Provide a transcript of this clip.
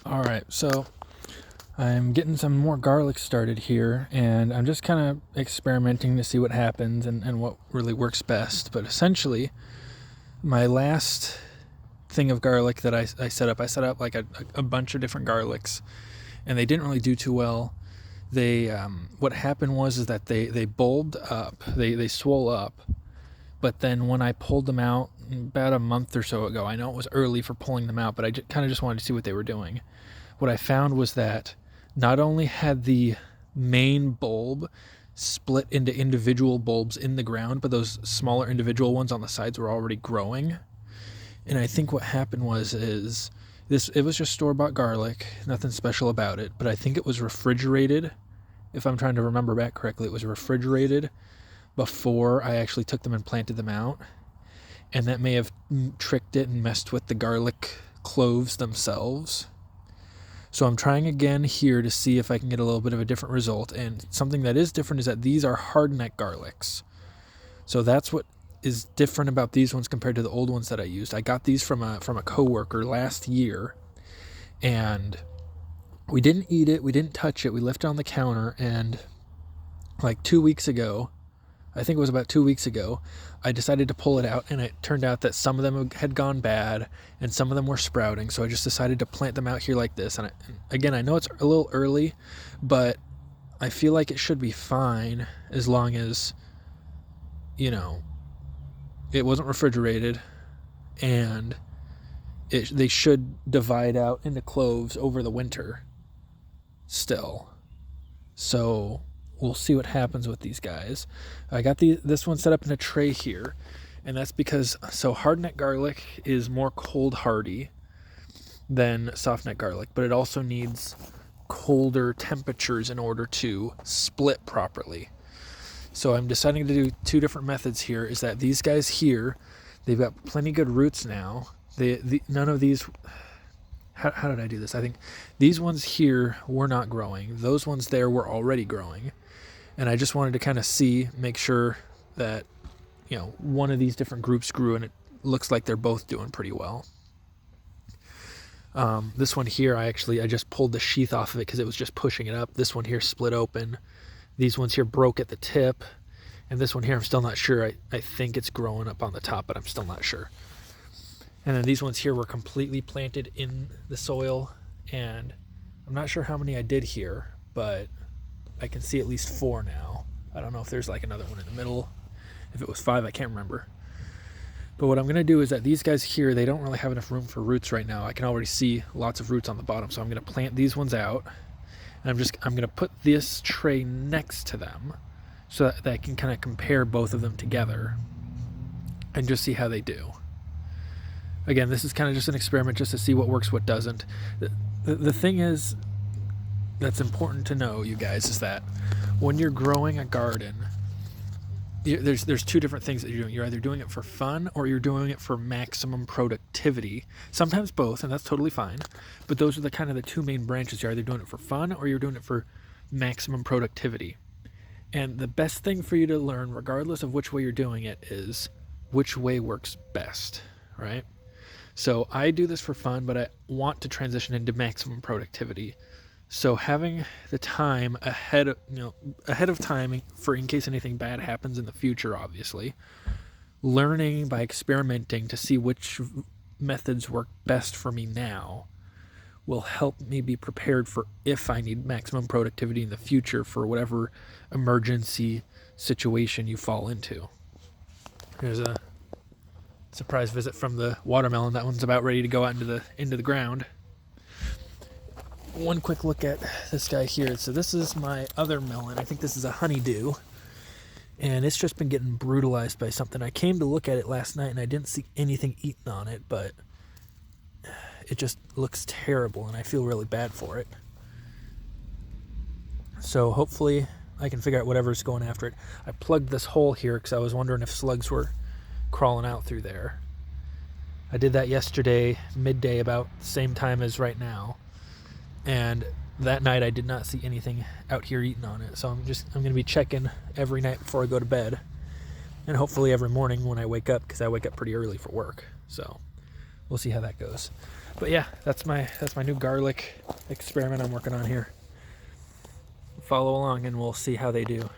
All right, so I'm getting some more garlic started here, and I'm just kind of experimenting to see what happens and what really works best. But essentially, my last thing of garlic that I set up like a bunch of different garlics, and they didn't really do too well. They what happened was is that they bulbed up, they swole up, but then when I pulled them out about a month or so ago, I know it was early for pulling them out, but I kind of just wanted to see what they were doing. What I found was that not only had the main bulb split into individual bulbs in the ground, but those smaller individual ones on the sides were already growing. And I think what happened is it was just store-bought garlic, nothing special about it, but I think it was refrigerated. If I'm trying to remember back correctly, it was refrigerated before I actually took them and planted them out. And that may have tricked it and messed with the garlic cloves themselves. So I'm trying again here to see if I can get a little bit of a different result. And something that is different is that these are hardneck garlics. So that's what is different about these ones compared to the old ones that I used. I got these from a coworker last year, and we didn't eat it, we didn't touch it, we left it on the counter, and like 2 weeks ago, I think it was about 2 weeks ago, I decided to pull it out, and it turned out that some of them had gone bad and some of them were sprouting. So I just decided to plant them out here like this. And again, I know it's a little early, but I feel like it should be fine as long as, it wasn't refrigerated, and they should divide out into cloves over the winter still. So we'll see what happens with these guys. I got this one set up in a tray here, and that's because hardneck garlic is more cold hardy than softneck garlic, but it also needs colder temperatures in order to split properly. So I'm deciding to do two different methods here. Is that these guys here, they've got plenty good roots now. None of these. How did I do this? I think these ones here were not growing. Those ones there were already growing. And I just wanted to kind of make sure that, one of these different groups grew, and it looks like they're both doing pretty well. This one here, I just pulled the sheath off of it because it was just pushing it up. This one here split open. These ones here broke at the tip. And this one here, I'm still not sure. I think it's growing up on the top, but I'm still not sure. And then these ones here were completely planted in the soil, and I'm not sure how many I did here, but I can see at least 4 now. I don't know if there's like another one in the middle. If it was 5, I can't remember. But what I'm going to do is that these guys here, they don't really have enough room for roots right now. I can already see lots of roots on the bottom, so I'm going to plant these ones out. And I'm going to put this tray next to them so that I can kind of compare both of them together and just see how they do. Again, this is kind of just an experiment just to see what works, what doesn't. The thing is that's important to know, you guys, is that when you're growing a garden, there's two different things that you're doing. You're either doing it for fun or you're doing it for maximum productivity. Sometimes both, and that's totally fine. But those are the kind of the two main branches. You're either doing it for fun or you're doing it for maximum productivity. And the best thing for you to learn, regardless of which way you're doing it, is which way works best, right? So I do this for fun, but I want to transition into maximum productivity. So having the time ahead of time for in case anything bad happens in the future, obviously, learning by experimenting to see which methods work best for me now will help me be prepared for if I need maximum productivity in the future for whatever emergency situation you fall into. Here's a surprise visit from the watermelon. That one's about ready to go out into the ground. One quick look at this guy here. So this is my other melon. I think this is a honeydew, and it's just been getting brutalized by something. I came to look at it last night and I didn't see anything eaten on it, but it just looks terrible and I feel really bad for it. So hopefully I can figure out whatever's going after it. I plugged this hole here because I was wondering if slugs were crawling out through there. I did that yesterday midday, about the same time as right now. And that night I did not see anything out here eating on it. So I'm going to be checking every night before I go to bed, and hopefully every morning when I wake up, because I wake up pretty early for work. So we'll see how that goes. But yeah, that's my new garlic experiment I'm working on here. Follow along and we'll see how they do.